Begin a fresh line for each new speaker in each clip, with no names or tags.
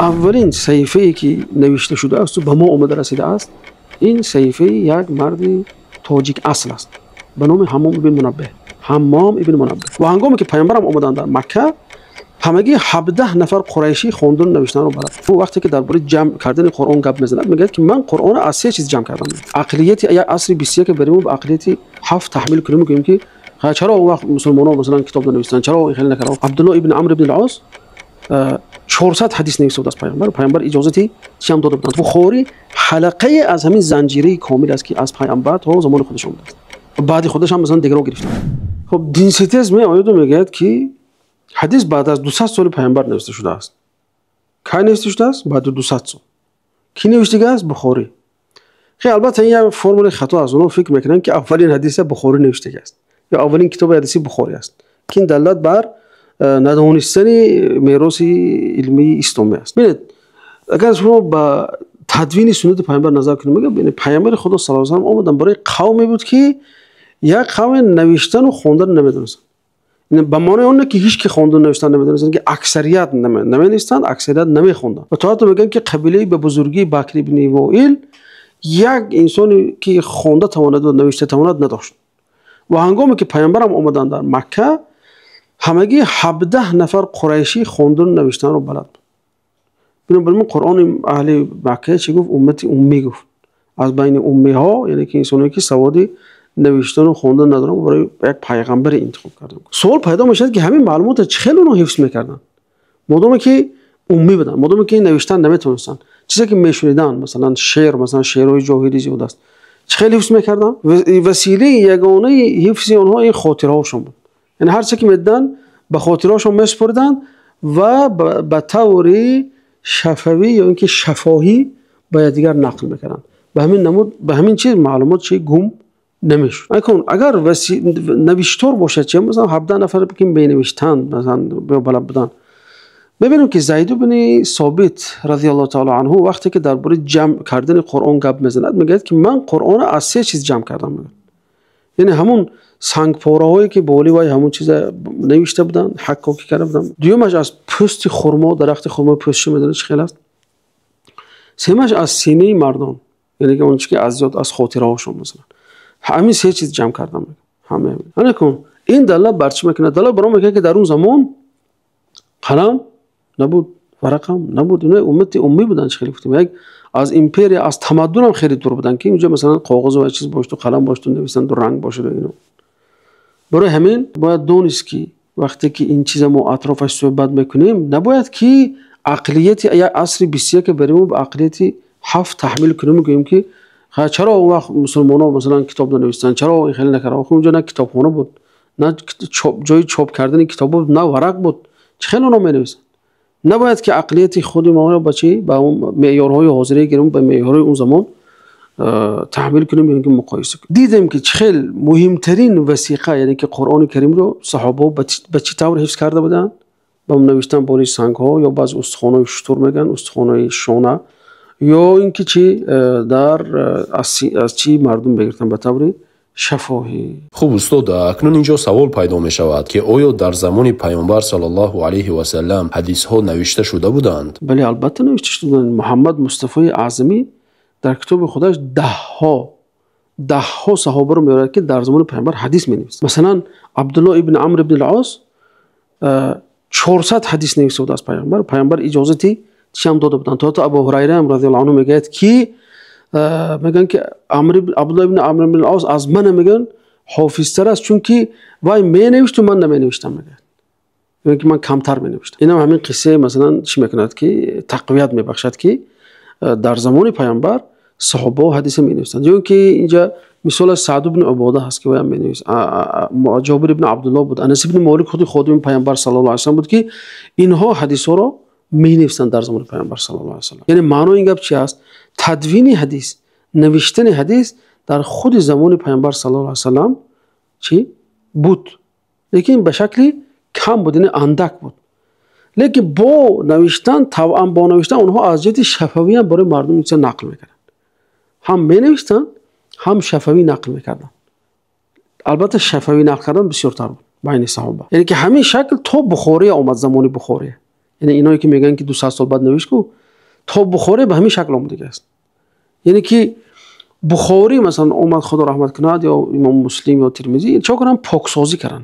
اولین صحیفه‌ای که نوشته شده است و به ما آمده رسیده است، این صحیفه یک مرد تاجیک اصل است به نام حمام ابن منبه. حمام ابن منبه و هنگامی که پیامبرم آمدند در مکه، همگی 17 نفر قریشی خوندن نوشتن رو بلد. و وقتی که درباره جمع کردن قرآن گپ میزنه، میگه که من قرآن از 3 چیز جمع کردم. عقلیت یا عصر 21 بریم به عقلیت 7 تحمیل کنیم، میگیم که چرا اون وقت مسلمان‌ها مثلا کتاب نوشتن، چرا این خیلی نکردن. عبدالله ابن عمرو ابن العاص 400 حدیث نوشته است پیامبر اجازتی چیم داده بودند. بخاری حلقه از همین زنجیره کامل است که از پیامبر تا زمان خودش اومده است. بعد خودش هم مثلا دیگه رو گرفته. خب دین ستیز میگه که حدیث بعد از 200 سال پیامبر نوشته شده است. کی نوشته شده است؟ بعد از 200 سال. کی نوشته است؟ بخاری. خیلی البته این فرمول خطا از اونها فکر میکنن که اولین حدیث بخاری نوشته است یا اولین کتاب حدیثی بخاری است، که این دلالت بر ندانستن میراث علمی اسلامی است. ببینید اگر شما با تدوین سنت پیامبر نظر کنید، میگه پیامبر خدا صلی الله علیه و آله آمدن برای قومی بود که یک قوم نوشتن و خواندن نمیدونستن. این به معنی اون که هیچ کی خواندن نوشتن نمیدونستن، که اکثریت نمیدونستند، اکثریت نمیخوندن. و تا میگن که قبیله به بزرگی بکر ابن وائل یک انسانی که خوانده تواند و نوشته تواند نداشت. و هنگامی که پیامبرم آمدن در مکه، همگی 17 نفر قریشی خوندن نوشتن رو بلد بود. بنابراین قرآن اهل مکه چی گفت؟ امتی امی گفت. از بین امی ها یعنی که انسانی که سواد نوشتن و خوندن ندارن، برای یک پیغمبر انتخاب کردن. سوال پیدا میشه که همین معلومات چخیل اونها حفظ میکردن مادامی که امی بودن، مادامی که نوشتن نمیتونستن، چیزی که میشنیدن مثلا شعر، مثلا شعرهای جاهلی زیاد است، چخیل حفظ میکردن. وسیله یگانه حفظ اونها این خاطره هاشون بود. یعنی هر چی که میدن به خاطرهاشون میسپردن و به طور شفوی یا اینکه شفاهی به دیگر نقل میکردن. به همین نمود به همین چیز معلومات چی گم نمیشه. اگر نوشتار باشه، چه مثلا 17 نفر که بنوشتن مثلا بلد بودن. ببینیم که زید بن ثابت رضی الله تعالی عنه وقتی که درباره جمع کردن قرآن گپ میزند، میگه که من قرآن از 3 چیز جمع کردم. میگه یعنی همون سنگ پاره هایی که بالی وای همون چیز نوشته بودن، حکاکی کرده بودن. دومش از پوست خرما، درخت خرما پوستش میدونه چه خیلی است. سومش از سینه مردان، یعنی که اون چیزی که از یاد از خاطره هاشون مثلا. همین 3 چیز جمع کردم. همه این دلاله بر چی میکنه؟ دلاله برام میگه که در اون زمان قلم نبود، ورق هم نبود. اینا امت امی بودن. چه خیلی گفتیم یک از امپریا، از تمدن هم خیلی دور بودن که اینجا مثلا کاغذ و چیز باشه و قلم باشه و نویسن و رنگ باشه و اینو. برای همین باید دونست که وقتی که این چیزا ما اطرافش صحبت میکنیم، نباید که عقلیت یا عصر 21 بریم و به عقلیت 7 تحمیل کنیم، میگیم که چرا اون وقت مسلمان‌ها مثلا کتاب ننوشتن، چرا این خیلی نکردن. اونجا نه کتابخانه بود، نه جای چاپ کردن کتاب بود، نه ورق بود، چه خیلی اونا مینویسن. نباید که عقلیت خود ما رو بچی با اون معیارهای حاضره گیریم، با معیارهای اون زمان تحمیل کنیم، یعنی که مقایسه کنیم. دیدیم که خیلی مهمترین وثیقه یعنی که قرآن کریم رو صحابه به چه طور حفظ کرده بودن؟ با نوشتن بالای سنگ ها یا بعض استخوان‌های شتر میگن، استخوان‌های شانه، یا اینکه چی در از چی مردم بگیرتن به طور شفاهی.
خوب استاد، اکنون اینجا سوال پیدا می شود که آیا در زمان پیامبر صلی الله علیه و سلم حدیث ها نوشته شده بودند؟
بله البته نوشته شده بودند. محمد مصطفی اعظمی در کتاب خودش ده ها صحابه رو میاره که در زمان پیامبر حدیث می‌نویسند. مثلا عبدالله ابن عمرو ابن العاص 400 حدیث نوشته بود از پیامبر اجازتی چم داده بودند. تا ابو هریره هم رضی الله عنه میگه که میگن که عبدالله ابن عمرو ابن العاص از من میگن حافظ‌تر است، چون که وای مینوشت و من نمینوشتم. میگن که من کمتر مینوشتم. اینا همین قصه مثلا چی میکند که تقویت میبخشد که در زمان پیامبر صحابه حدیث مینوشتند. یا که اینجا مثال سعد بن عباده هست که وام مینوشت، جابر ابن عبدالله بود، انس ابن مالک خود خادم پیامبر صلی الله علیه و سلم بود که اینها حدیث ها رو مینوشتند در زمان پیامبر صلی الله علیه و سلم. یعنی معنای این گپ چی است؟ تدوین حدیث، نوشتن حدیث در خود زمان پیامبر صلی الله علیه و سلم چی بود، لیکن به شکلی کم بود، یعنی اندک بود. لیکن با نوشتن، طبعا با نوشتن اونها از جهت شفوی هم برای مردم این نقل میکردن. هم مینوشتن هم شفوی نقل میکردن. البته شفوی نقل کردن بسیار تر بود بین صحابه. یعنی که همین شکل تا بخاری آمد، زمان بخاری یعنی اینایی که میگن که 200 سال بعد نوشت کو تا بخاری به همین شکل اومده است. یعنی که بخاری مثلا اومد خدا رحمت کنه یا امام مسلم یا ترمذی چه کردن پاکسازی کردن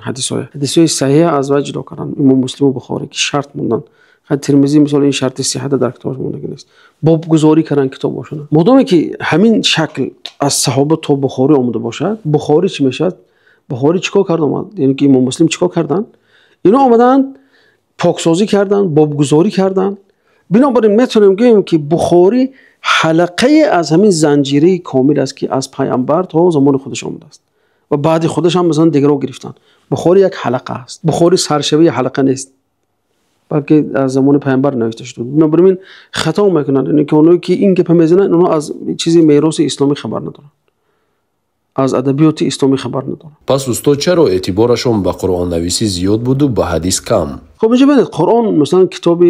حدیثای صحیح از وجه جدا کردن. امام مسلم و بخاری که شرط موندن، خود ترمذی مثلا این شرط صحت در کتابش مونده نیست، باب گذاری کردن کتابشون. مادامی که همین شکل از صحابه تا بخاری اومده باشد، بخاری چی میشد؟ بخاری چیکار کرد اومد؟ یعنی که امام مسلم چیکار کردن؟ اینا اومدن پاکسازی کردن، باب گذاری کردن. بنابراین میتونیم بگیم که بخاری حلقه از همین زنجیره کامل است که از پیامبر تا زمان خودش آمده است و بعد خودش هم مثلا دیگرو گرفتن. بخاری یک حلقه است. بخاری سرشوی حلقه نیست، بلکه از زمان پیامبر نوشته شده. بنابراین خطا میکنن، یعنی که اونایی که این گپ میزنن اونا از چیزی میراث اسلامی خبر ندارن، از ادبیات اسلامی خبر ندارن.
پس استاد چرا اعتبارشون به قرآن نویسی زیاد بود و به حدیث کم؟
خب اینجا ببینید، قرآن مثلا کتاب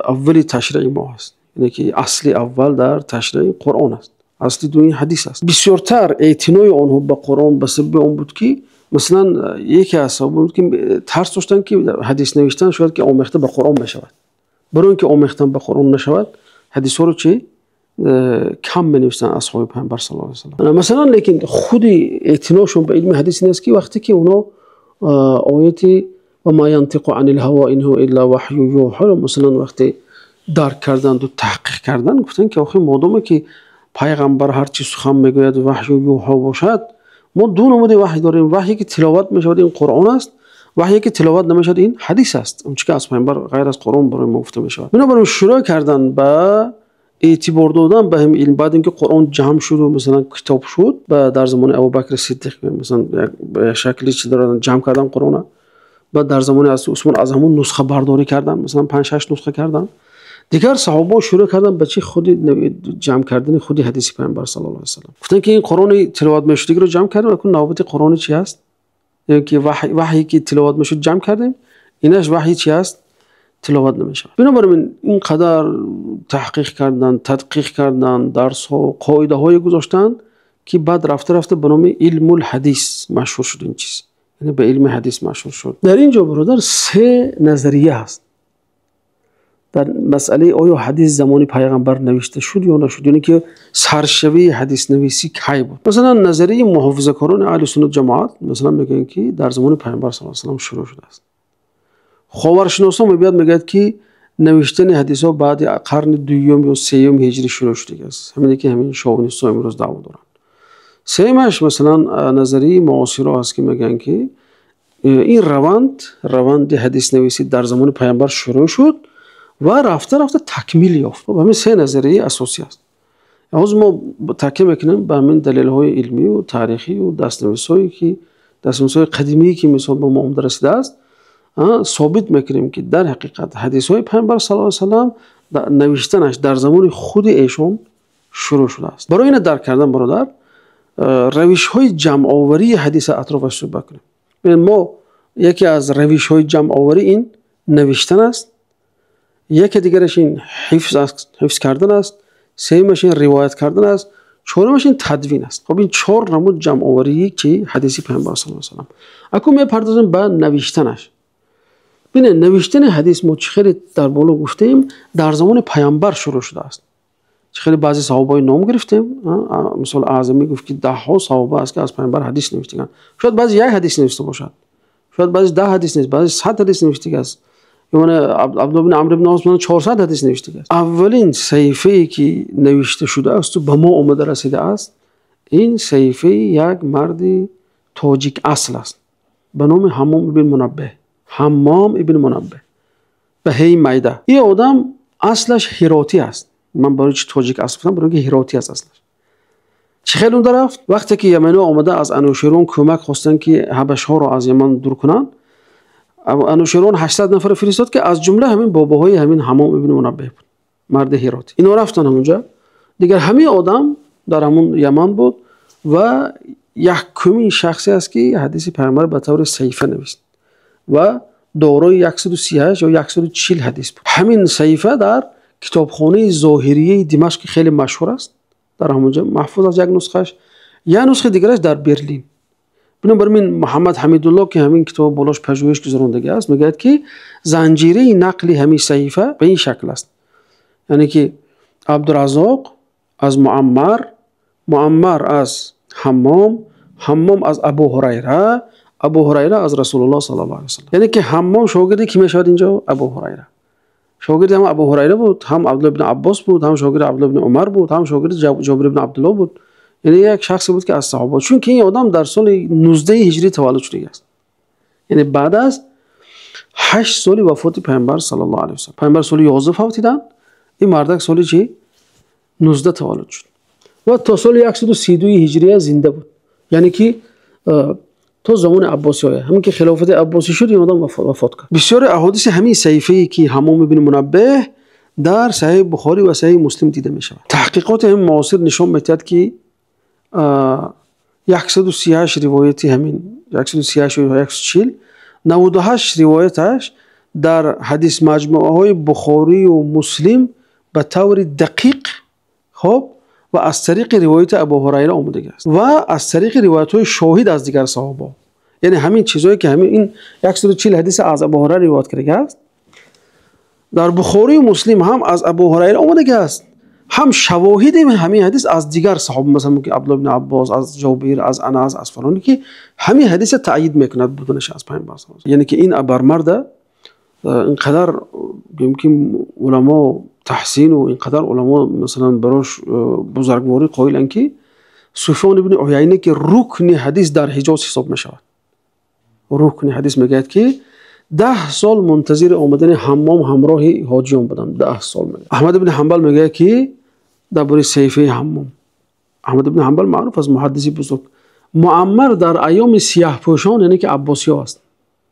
اولی تشریع ما هست، یعنی که اصل اول در تشریع قرآن است، اصل دومی حدیث است. بسیارتر اعتنای آنها به قرآن به سبب اون بود که مثلا یکی از اسباب بود که ترس داشتن که حدیث نوشتن شاید که آمیخته به قرآن بشود. برای اینکه آمیختن به قرآن نشود، حدیث ها رو چی کم بنویسن اصحاب پیامبر صلی الله علیه و سلم. مثلا لیکن خود اعتناشون به علم حدیث نیست که وقتی که اونا آیتی و ما ينطق عن الهوا ان هو الا وحی یوحى مثلا وقتی درک کردن و تحقیق کردن، گفتن که آخه مادامی که پیغمبر هر چی سخن میگوید وحی و یوحى باشد، ما دو نمود وحی داریم. وحی که تلاوت میشود این قرآن است، وحی که تلاوت نمیشود این حدیث است، اون چیزی که از پیامبر غیر از قرآن برای ما گفته میشود. بنابراین شروع کردن به اعتبار دادن به هم علم. بعد اینکه قرآن جمع شد و مثلا کتاب شد، در زمان ابوبکر صدیق مثلا به شکلی چی دادن جمع کردن قرآن. بعد در زمان از عثمان از همون نسخه برداری کردن، مثلا 5-6 نسخه کردن. دیگر صحابه شروع کردن به چی خود جمع کردن خودی حدیث پیامبر صلی الله علیه و سلم. گفتن که این قرآن تلاوت میشد رو جمع کردیم، اون نوبت قرآن چی است؟ یعنی که وحی که تلاوت میشد جمع کردیم، اینش وحی چی است؟ تلاوت نمیشه. بنابراین اینقدر تحقیق کردن، تدقیق کردن، درس ها، قاعده های گذاشتن که بعد رفته رفته به نام علم الحدیث مشهور شد. این چیز یعنی به علم حدیث مشهور شد. در اینجا برادر 3 نظریه هست در مسئله آیا حدیث زمان پیغمبر نوشته شد یا نشد، یعنی که سرشوی حدیث نویسی کی بود. مثلا نظریه محافظه‌کاران اهل سنت جماعت مثلا میگن که در زمان پیغمبر صلی الله علیه و سلم شروع شده است. خاورشناسان میگوید که نوشتن حدیث ها بعد قرن 2 یا 3 هجری شروع شده است. همین که همین شاونیست‌ها امروز دعوا دارن. سومش مثلا نظریه معاصرا هست که میگن که این روند حدیث نویسی در زمان پیامبر شروع شد و رفته رفته تکمیل یافت. همین 3 نظریه اساسی است. امروز ما تکیه میکنیم به همین دلایل علمی و تاریخی و دست‌نویس‌هایی که دست‌نویس‌های قدیمی که مثلا به ما رسیده است، ثابت میکنیم که در حقیقت حدیث های پیامبر صلی الله علیه و سلم نوشتنش در زمان خود ایشون شروع شده است. برای این درک کردن برادر، روش های جمع آوری حدیث اطرافش رو بکنیم. ما یکی از روش های جمع آوری این نوشتن است، یکی دیگرش این حفظ کردن است، سومش این روایت کردن است، چهارمش این تدوین است. خب این 4 نمود جمع آوری که حدیث پیامبر صلی الله علیه و سلم. اکنون میپردازیم به نوشتنش. ببین نوشتن حدیث ما خیلی در بالا گفتیم در زمان پیامبر شروع شده است. خیلی بعضی صحابه نام گرفتیم، مثلا اعظمی گفت که 10 صحابه است که از پیامبر حدیث نوشتن. شاید بعضی 1 حدیث نوشته باشد، شاید بعضی 10 حدیث نوشته، بعضی 100 حدیث نوشته است. یعنی عبدالله بن عمرو بن عاص 400 حدیث نوشته است. اولین صحیفه‌ای که نوشته شده است و به ما اومده رسیده است، این صحیفه یک مرد تاجیک اصل است به نام حمام ابن منبه. حمام ابن منبه به هی میده. این آدم اصلش هراتی است. من برای چی تاجیک اصل گفتم؟ برای اینکه هراتی است اصلش. چه خیلی اون رفت وقتی که یمنی آمده از انوشیروان کمک خواستن که حبش ها رو از یمن دور کنن. انوشیروان 800 نفر فرستاد که از جمله همین باباهای همین حمام ابن منبه بود، مرد هراتی. اینا رفتن همونجا. دیگر همین آدم در همون یمن بود و یکمین شخصی است که حدیث پیامبر به طور صحیفه نوشت و دارای 138 یا 140 حدیث بود. همین صحیفه در کتابخانه ظاهریه دمشق خیلی مشهور است، در همونجا محفوظ از یک نسخهش. یک نسخه دیگرش در برلین بنابراین محمد حمیدالله که همین کتاب بالاش پژوهش گذراندگی است میگه که زنجیره نقلی همین صحیفه به این شکل است. یعنی که عبدالرزاق از معمر، معمر از حمام، حمام از ابو هریره، ابو هریره از رسول الله صلی الله علیه و سلم. یعنی که حمام شاگردی کی میشود اینجا؟ ابو هریره. شاگرد هم ابو هریره بود، هم عبدالله بن عباس بود، هم شاگرد عبدالله بن عمر بود، هم شاگرد جابر بن عبدالله بود. یعنی یک شخصی بود که از صحابه، چون که این آدم در سال 19 هجری تولد شده است. یعنی بعد از 8 سال وفات پیامبر صلی الله علیه و سلم. پیامبر سال 11 فوت دیدن، این مردک سال چی 19 تولد شد و تا سال 132 هجری زنده بود. یعنی که تا زمان عباسی های همین که خلافت عباسی شد این آدم وفات کرد. بسیار احادیث همین صحیفه‌ای که حمام بن منبه در صحیح بخاری و صحیح مسلم دیده می شود. تحقیقات هم معاصر نشان می‌دهد که 138 روایتی همین 138 و 140 98 روایتش در حدیث مجموعه های بخاری و مسلم به طور دقیق خب و از طریق روایت ابو هریره آمده است و از طریق روایت های شاهد از دیگر صحابه. یعنی همین چیزایی که همین این 140 حدیث از ابو هریره روایت کرده است در بخاری و مسلم هم از ابو هریره آمده است، هم شواهد همین حدیث از دیگر صحابه مثلا که عبدالله بن عباس، از جابر، از انس، از فلانی که همین حدیث تایید میکند بودنش از پیامبر. یعنی که این ابرمرد اینقدر ممکن علما تحسین و اینقدر علما مثلا براش بزرگواری قائلن که سفیان بن عیینه که رکن حدیث در حجاز حساب میشود. رکن حدیث میگه که 10 سال منتظر آمدن حمام همراه حاجیان بودم. 10 سال میگه. احمد بن حنبل میگه که درباره صحیفه حمام، احمد بن حنبل معروف از محدثی بزرگ، معمر در ایام سیاه پوشان یعنی که عباسی‌ها است،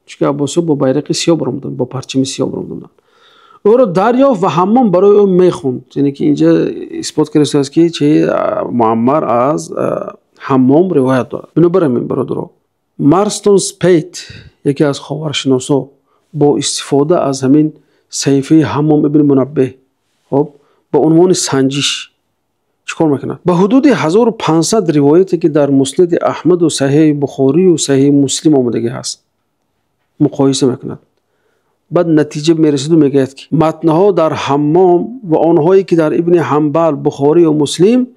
چون عباسی‌ها با بیرق سیاه برآمدن، با پرچم سیاه برآمدن، او را دریافت و حمام برای او میخوند. یعنی که اینجا اثبات کرده است که چه معمر از حمام روایت دارد. بنابراین برادران مارستون سپیت یکی از خاورشناسا با استفاده از همین صحیفه حمام ابن منبه خب با عنوان سنجش چیکار میکنه؟ به حدود 1500 روایتی که در مسند احمد و صحیح بخاری و صحیح مسلم آمده است مقایسه میکند. بعد نتیجه میرسید و میگه که متنها در حمام و آنهایی که در ابن حنبل، بخاری و مسلم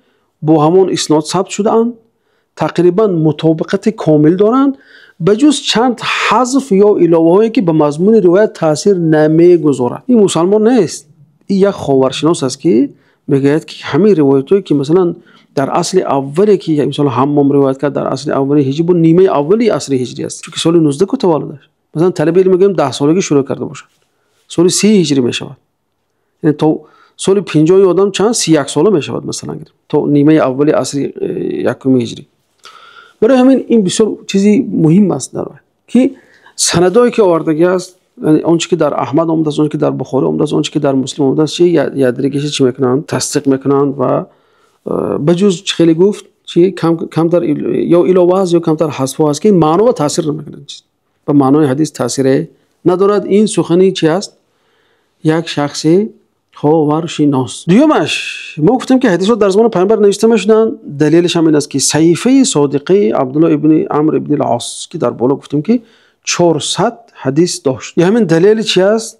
با همان اسناد ثبت شده اند تقریبا مطابقت کامل دارند بجز چند حذف یا علاوه هایی که به مضمون روایت تاثیر نمیگذارد. این مسلمان نیست، این یک خاورشناس است که میگه که همین روایتایی که مثلا در اصل اولی که مثلا حمام روایت کرد در اصل اولی هجری با نیمه اولی عصر هجری است، چون که سال 19 کو تولدش. مثلا طالب علم میگم 10 سالگی شروع کرده باشد، سال 30 هجری میشود، یعنی تا سال 50 آدم چند 31 ساله میشود مثلا تا نیمه اولی عصر یکم هجری. برای همین این بسیار چیزی مهم است در که سندایی که آوردگی است، یعنی آنچه که در احمد آمده است، آنچه که در بخاری آمده است، آنچه که در مسلم آمده است، یادگیریش چی میکنند؟ تصدیق میکنند و بجز خیلی گفت چی کم در یا علاوه است یا کم در حذف است که معنی و تاثیر نمیکنند، به معنای حدیث تاثیر ندارد. این سخنی چی است؟ یک شخصی خاورشناس. دیومش ما گفتیم که حدیثات در زمان پیامبر نوشته میشدن، دلیلش هم این است که صحیفه صادقه عبدالله ابن عمرو ابن العاص که در بالا گفتیم که 400 حدیث داشت. یه همین دلیل چی است؟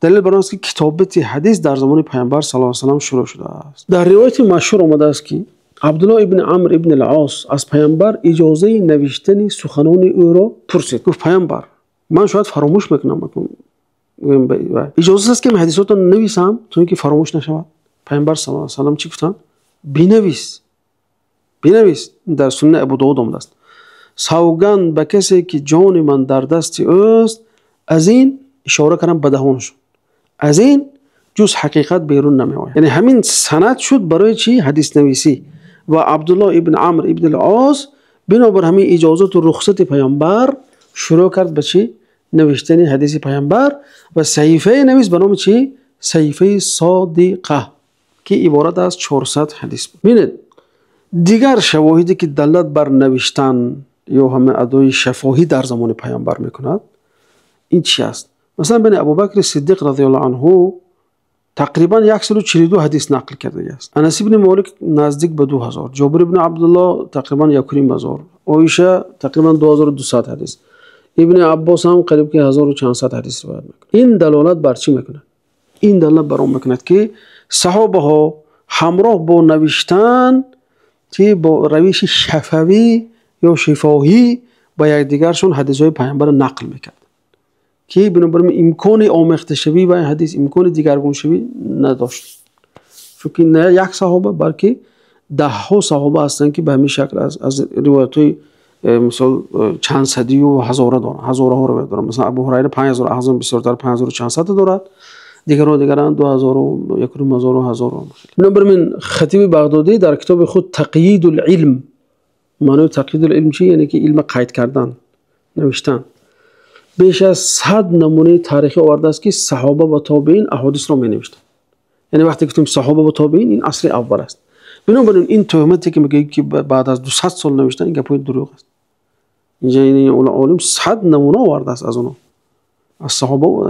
دلیل بر آن است که کتابت حدیث در زمان پیامبر صلی الله علیه و سلم شروع شده است. در روایت مشهور آمده است که عبدالله ابن عمرو ابن العاص از پیامبر اجازه نوشتن سخنان او را پرسید. گفت پیامبر من شاید فراموش میکنم، اجازه است که من حدیثات رو نویسم تا اینکه فراموش نشود؟ پیامبر صلی الله علیه و سلم چی گفتن؟ بنویس. در سنن ابو داود آمده است سوگند به کسی که جان من در دست اوست، از این اشاره کردم به دهانشون، از این جز حقیقت بیرون نمیآید. یعنی همین سند شد برای چی؟ حدیث نویسی. و عبدالله ابن عمرو ابن العاص بنابر همین اجازت و رخصت پیامبر شروع کرد به چی؟ نوشتن حدیث پیامبر و صحیفه نویس به نام چی؟ صحیفه صادقه که عبارت از 400 حدیث بود. ببینید دیگر شواهدی که دلالت بر نوشتن یا همه ادای شفاهی در زمان پیامبر میکند این چی است؟ مثلا بین ابوبکر صدیق رضی الله عنه تقریبا 142 حدیث نقل کرده است. انس ابن مالک نزدیک به 2000، جابر ابن عبدالله تقریبا 1000، عایشه تقریبا 2200 حدیث، ابن عباس هم قریب که 1400 حدیث روایت میکنه. این دلالت بر چی میکنه؟ این دلالت بر اون میکند که صحابه ها همراه با نوشتن که با روش شفوی یا شفاهی با یکدیگرشون حدیث های پیامبر نقل میکرد که بنابراین امکان آمیخته شوی و حدیث امکان دیگرگون شوی نداشت، چون که نه یک صحابه بلکه ده ها صحابه هستند که به همین شکل از روایت های مثال چند صدی و هزاره دارن، هزاره ها روایت دارن. مثلا ابو هریره 5000 اعظم بسیارتر 5400 دارد، دیگران 2000 و 1000 و 1000. بنابراین خطیب بغدادی در کتاب خود تقیید العلم، معنی تقیید العلم چی؟ یعنی که علم قید کردن، نوشتن، بیش از 100 نمونه تاریخی آورده است که صحابه و تابعین احادیث را می نوشتند. یعنی وقتی گفتیم صحابه و تابعین این اصل اول است. بنابراین این تهمتی که میگه که بعد از 200 سال نوشتن این گپای دروغ است. اینجا این علم 100 نمونه آورده است از اونها، از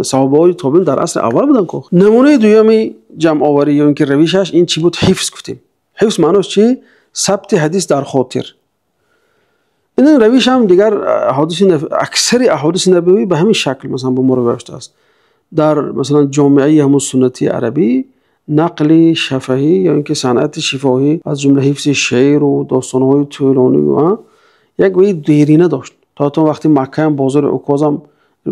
صحابه های تابعین در اصل اول بودن که. نمونه دومی جمع آوری یا اینکه رویشش این چی بود؟ حفظ گفتیم. حفظ معناش چی؟ ثبت حدیث در خاطر. این رویش هم دیگر اکثر احادیث نبوی به همین شکل مثلا به ما روایت است. در مثلا جامعه همون سنتی عربی نقل شفاهی یا اینکه صنعت شفاهی از جمله حفظ شعر و داستان‌های طولانی و یک وی دیرینه داشت. تا وقتی مکه هم بازار عکاظ هم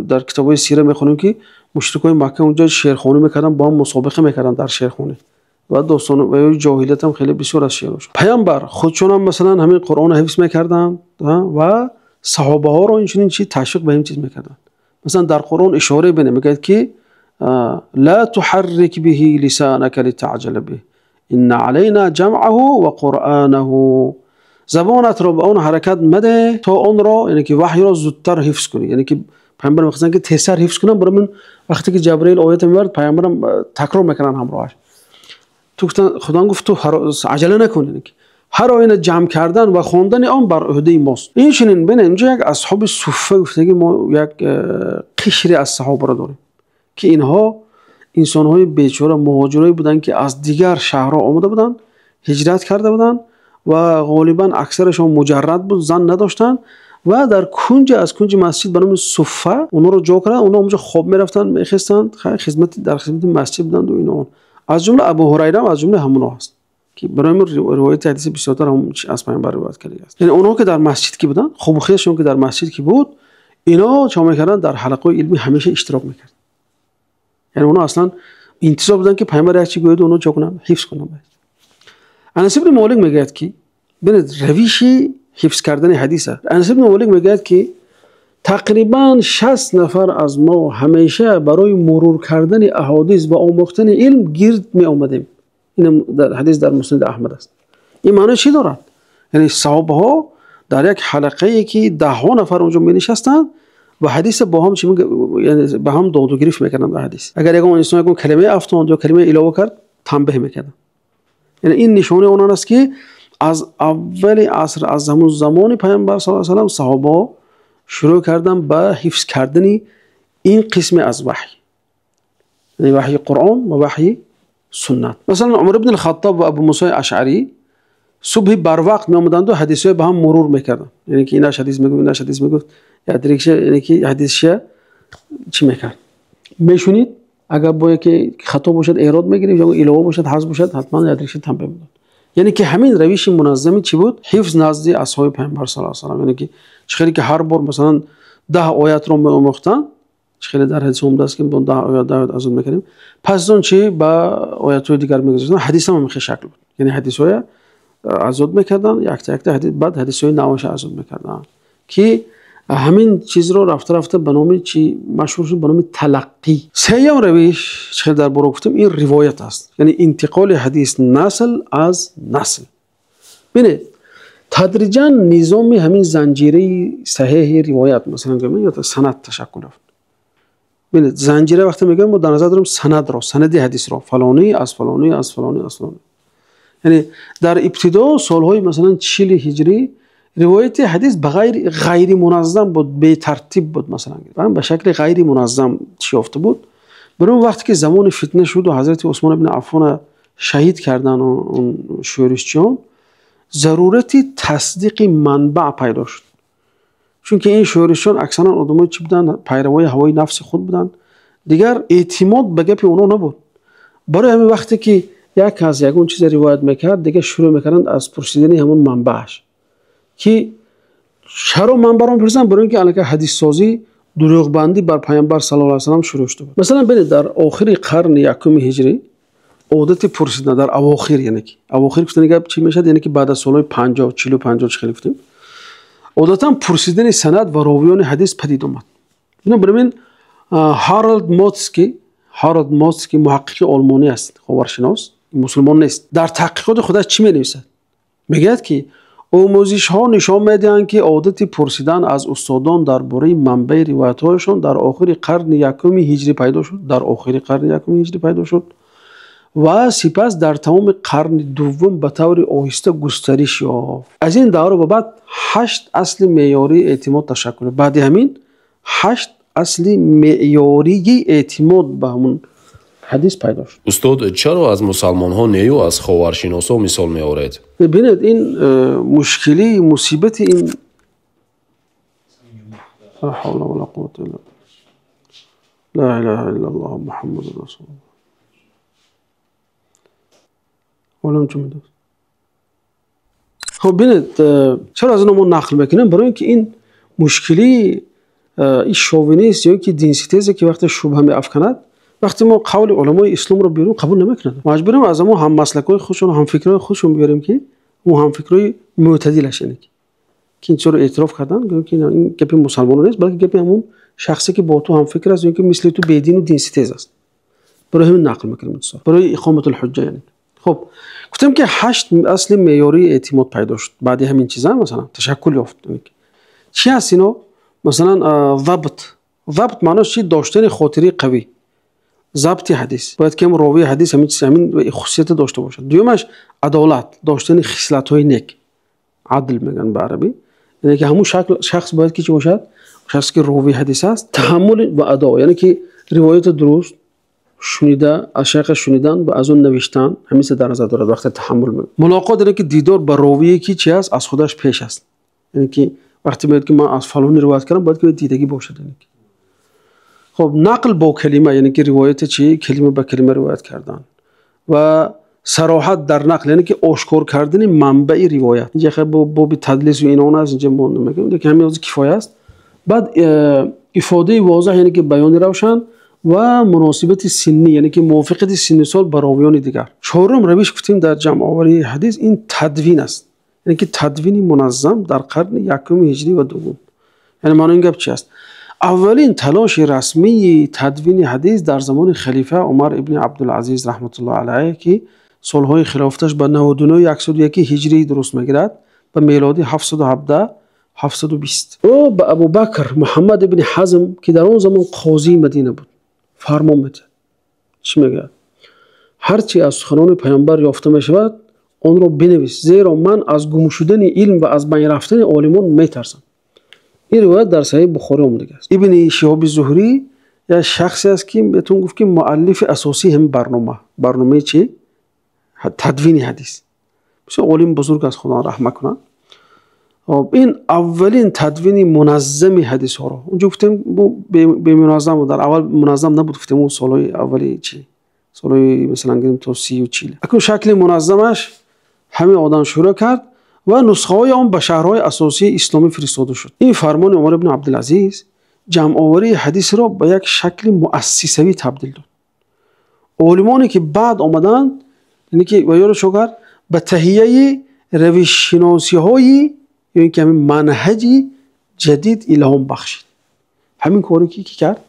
در کتاب‌های سیره می‌خونیم که مشرکای مکه اونجا شعرخوانی می‌کردن، با هم مسابقه می‌کردن در شعرخوانی و داستان و جاهلیت هم خیلی بسیار از شعرش. پیامبر خودشون هم مثلا همین قرآن حفظ می‌کردن و صحابه ها رو این چی تشویق به این چیز می‌کردن. مثلا در قرآن اشاره بینه میگه که لا تحرك به لسانك لتعجل به ان علينا جمعه و قرآنه. زبانت رو به اون حرکت مده تا اون را، یعنی که وحی را زودتر حفظ کنی. یعنی که پیامبر می‌خواستن که تیسر حفظ کنن، برای من وقتی که جبرئیل آیت می‌آورد پیامبرم تکرار می‌کردن همراهش. تو خدا گفت تو عجله نکن، یعنی که هر آینه جمع کردن و خواندن آن بر عهده ماست. این چنین ببین اینجا یک اصحاب صفه گفته که ما یک قشری از صحابه را داریم که اینها انسان‌های بیچاره مهاجرایی بودند که از دیگر شهرها آمده بودند، هجرت کرده بودند و غالبا اکثرشون مجرد بود، زن نداشتند و در کنج از کنج مسجد به نام صفه اونا رو جا کردن. اونا اونجا خواب می‌رفتن، می‌خواستند خدمت در خدمت مسجد بودند و اینا. از جمله ابو هریره هم از جمله همونا هست که برای ما روایت حدیث بسیارتر هم از پیامبر روایت کرده است. یعنی اونها که در مسجد کی بودن، خوب خیرشون که در مسجد کی بود، اینا چا می‌کردن؟ در حلقه علمی همیشه اشتراک می‌کرد. یعنی اونا اصلا انتظار بودن که پیامبر هر چی گفت اونو چا کنن، حفظ کنن. انس ابن مالک میگه که ببینید روش حفظ کردن حدیث است. انس ابن مالک میگه که تقریبا 60 نفر از ما همیشه برای مرور کردن احادیث و آموختن علم گرد می آمدیم. این در حدیث در مسند احمد است. این معنی چی دارد؟ یعنی صحابه ها در یک حلقه ای که 10 نفر اونجا می نشستند و حدیث با هم چی میگه، یعنی با هم داد و گریخت میکردن در حدیث. اگر یک انسان یک کلمه افتاد یا کلمه علاوه کرد تنبیه میکردن. یعنی این نشانه اون است که از اول عصر، از همون زمان پیامبر صلی الله علیه و سلم صحابه شروع کردن به حفظ کردن این قسم از وحی، یعنی وحی قرآن و وحی سنت. مثلا عمر بن الخطاب و ابو موسی اشعری صبح بر وقت می آمدند و حدیث به هم مرور میکردن. یعنی که ایناش حدیث میگفت، ایناش حدیث میگفت، یعنی که حدیثش چی میکرد میشونید. اگر باید که خطا باشد اعراد میگیرید یا علاوه باشد حذف باشد حتما یادداشت تنبیه میداد. یعنی که همین روش منظمی چی بود؟ حفظ نزد اصحاب پیامبر صلی الله علیه و سلم. یعنی که چخیلی که هر بار مثلا 10 آیات رو میآموختن، چخیلی در حدیث اومده است که 10 آیات از اون میکنیم، پس اون چی با آیات دیگر میگذاشتن. حدیث هم همین شکل بود، یعنی حدیث های ازود میکردن، یک تا حدیث، بعد حدیث های نوش ازود میکردن که همین چیز رو رفته رفته به نام چی مشهور شد، به نام تلقی. سوم روش چه در بالا گفتم این روایت است، یعنی انتقال حدیث نسل از نسل. ببینید تدریجا نظام همین زنجیره صحیح روایت مثلا یا سند تشکل یافت. ببینید زنجیره وقتی میگم ما در نظر داریم سند را، سند حدیث را، فلانی از فلانی از فلانی از فلانی. یعنی در ابتدا سالهای مثلا 40 هجری روایت حدیث غیر منظم بود، به ترتیب بود، مثلا به شکل غیر منظم یافته بود. برای وقتی که زمان فتنه شد و حضرت عثمان ابن عفان شهید کردن اون شورشچیان، ضرورتی تصدیق منبع پیدا شد. چون که این شورشچیان اکثرا آدمای چی بودن؟ پیروای هوای نفس خود بودن، دیگر اعتماد به گپ اونا نبود. برای همین وقتی که یک از یگون چیز روایت میکرد، دیگه شروع میکردند از پرسیدن همون منبعش، که چرا منبع رو میپرسن؟ برای اینکه الان حدیث سازی، دروغ بندی بر پیامبر صلی الله علیه و سلم شروع شده بود. مثلا ببینید در آخر قرن یکم هجری عادت پرسیدن در اواخر، یعنی که اواخر گفتن گپ چی میشد، یعنی که بعد از سالهای 50 40 50 چه گفتیم، عادتا پرسیدن سند و راویان حدیث پدید اومد. اینا برای هارالد موتسکی محقق آلمانی است، خاورشناس، مسلمان نیست. در تحقیقات خودش چی می‌نویسد؟ میگه که آموزش ها نشان میدهند که عادت پرسیدن از استادان درباره منبع روایت‌هایشان در آخر قرن یکم هجری پیدا شد و سپس در تمام قرن دوم به طور آهسته گسترش یافت. از این دوره به بعد 8 اصل معیاری اعتماد تشکل. بعد همین 8 اصل معیاری اعتماد به همون حدیث پیدا شد.
استاد چرا از مسلمان ها نیو از خاورشناسا مثال میآورید؟
ببینید این مشکلی، مصیبت این لا حول ولا قوة الا بالله، لا اله الا الله محمد رسول الله. ولم جمله. خب ببینید چرا از اینو ما نقل میکنیم؟ برای اینکه این مشکلی، این شوونیست یا که دینسیتیزه که وقتی شبهه میافکند، وقتی ما قول علمای اسلام رو بیرون قبول نمیکنند، مجبوریم از ما هم مسلکای خودشون و هم فکرای خودشون بیاریم که اون هم فکرای معتدلش، یعنی که این چرا اعتراف کردن که این گپ مسلمانان نیست، بلکه گپ همون شخصی که با تو هم فکر است یا که مثل تو بدین و دینسیتیز است. برای همین نقل میکنیم برای اقامت الحجه. یعنی خب گفتم که 8 اصل معیاری اعتماد پیدا شد. بعد همین چیزا مثلا تشکل یافت. چی هست اینا؟ مثلا ضبط معناش چی؟ داشتن خاطره قوی. ضبط حدیث باید که راوی حدیث همین خصوصیت داشته باشد. دومش عدالت، داشتن خصلت‌های نیک، عدل میگن به عربی، یعنی که همون شخص باید که چی باشد؟ شخصی که راوی حدیث است. تحمل و ادا، یعنی که روایت درست شنیده، از شیخ شنیدن و از اون نوشتن همیشه در نظر دارد. وقت تحمل میگن. ملاقات، یعنی که دیدار با راوی که چی است؟ از خودش پیش است، یعنی که وقتی میگه که من از فلانی روایت کردم باید که دیدگی باشد. یعنی خب نقل با کلمه، یعنی که روایت چی؟ کلمه به کلمه روایت کردن. و صراحت در نقل، یعنی که آشکار کردن منبع روایت. اینجا خیلی با تدلیس و اینا از اینجا ما نمیگیم که همین از کفایه است. بعد افاده واضح، یعنی که بیان روشن و مناسبت سنی، یعنی که موافقت سن سال با راویان دیگر. چهارم روش گفتیم در جمع آوری حدیث این تدوین است، یعنی که تدوین منظم در قرن یکم هجری و دوم. یعنی معنی این گپ چی است؟ اولین تلاش رسمی تدوین حدیث در زمان خلیفه عمر ابن عبدالعزیز رحمت الله علیه که سالهای خلافتش به 99 101 هجری درست میگیرد، به میلادی 717 720. او به ابوبکر محمد ابن حزم که در اون زمان قاضی مدینه بود فرمان میده. چی میگه؟ هرچی از سخنان پیامبر یافته میشود آن را بنویس، زیرا من از گم شدن علم و از بین رفتن عالمان میترسم. این روایت در صحیح بخاری اومده است. ابن شهاب زهری یا شخصی است که بهتون گفت که مؤلف اساسی هم برنامه چی؟ تدوین حدیث. بسیار عالم بزرگ از خدا رحمت کنه. این اولین تدوین منظم حدیث ها را اونجا گفتیم به منظم بود. در اول منظم نبود، گفتیم اون سالهای اولی چی؟ سالهای مثلا گفتیم تا 30 و 40. اکنون شکل منظمش همین آدم شروع کرد و نسخه های آن به شهرهای اساسی اسلامی فرستاده شد. این فرمان عمر ابن عبدالعزیز جمع آوری حدیث را به یک شکل مؤسسوی تبدیل داد. علمانی که بعد آمدند، یعنی که و یارو شوگر به تهیه روش شناسی های، یعنی که همین منهجی جدید الهام بخشید. همین کاری که کرد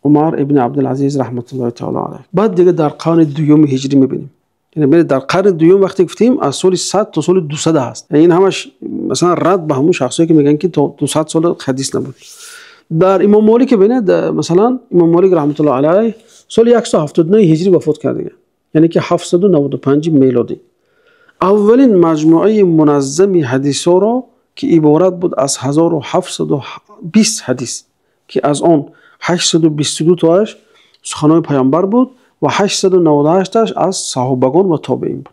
عمر ابن عبدالعزیز رحمت الله تعالی علیه. بعد دیگه در قرن دوم هجری میبینیم. یعنی در قرن دوم وقتی گفتیم از سال 100 تا سال 200 هست. یعنی این همش مثلا رد به همون شخصایی که میگن که تا 200 سال حدیث نبود. در امام مالک ببینید، مثلا امام مالک رحمت الله علیه سال 179 هجری وفات کرده، یعنی که 795 میلادی. اولین مجموعه منظم حدیث ها را که عبارت بود از 1720 حدیث که از آن 822 تاش سخنان پیامبر بود و 898 از صحابگان و تابعین بود.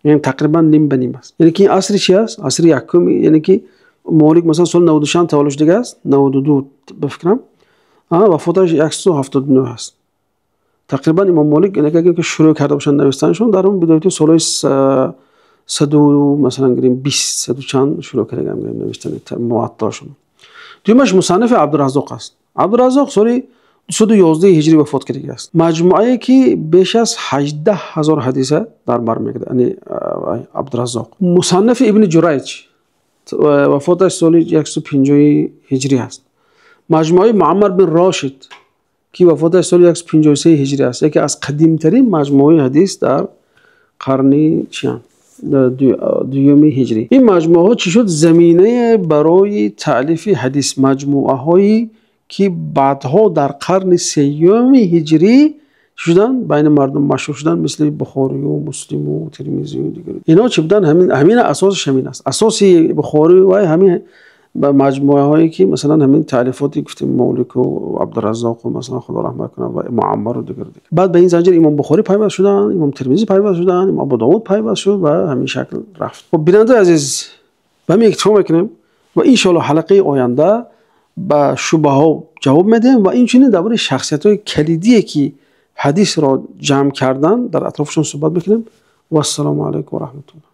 یعنی تقریبا نیم به نیم است. یعنی که این عصر چی است؟ عصر یکم. یعنی که مالک مثلا سال 96 تولد شده است، 92 بفکرم، وفاتش 179 است. تقریبا امام مالک یعنی که شروع کرده باشن نوشتنشون در اون بدایت سال 100 مثلا گریم 20 100 چند شروع کرده نوشتن موطاشون. دومش مصنف عبدالرزاق است. عبدالرزاق سال 211 هجری وفات کرده است. مجموعه که بیش از 18000 حدیث در بر میگیره. یعنی عبدالرزاق. مصنف ابن جریج وفاتش سال 150 هجری است. مجموعه معمر بن راشد که وفاتش سال 153 هجری است. یکی از قدیمترین مجموعه حدیث در قرن دوم هجری. این مجموعه ها چی شد؟ زمینه برای تألیف حدیث مجموعه هایی که بعدها در قرن سیوم هجری شدن، بین مردم مشهور شدن، مثل بخاری و مسلم و ترمذی و دیگر. اینا چی بودن؟ همین اساسش همین است. اساس بخاری و همین مجموعه هایی که مثلا همین تالیفاتی گفتیم مالک و عبدالرزاق و مثلا خدا رحمت کنه و معمر و دیگر. بعد به این زنجیر امام بخاری پیوست شدن، امام ترمذی پیوست شدن، امام ابو داود پیوست شد و همین شکل رفت. خب بیننده عزیز و همین اکتفا میکنیم و ان شاء الله حلقه آینده با شبهه ها جواب میدیم و اینچنین درباره شخصیت های کلیدی که حدیث را جمع کردن در اطرافشون صحبت میکنیم. و السلام علیکم و رحمت الله.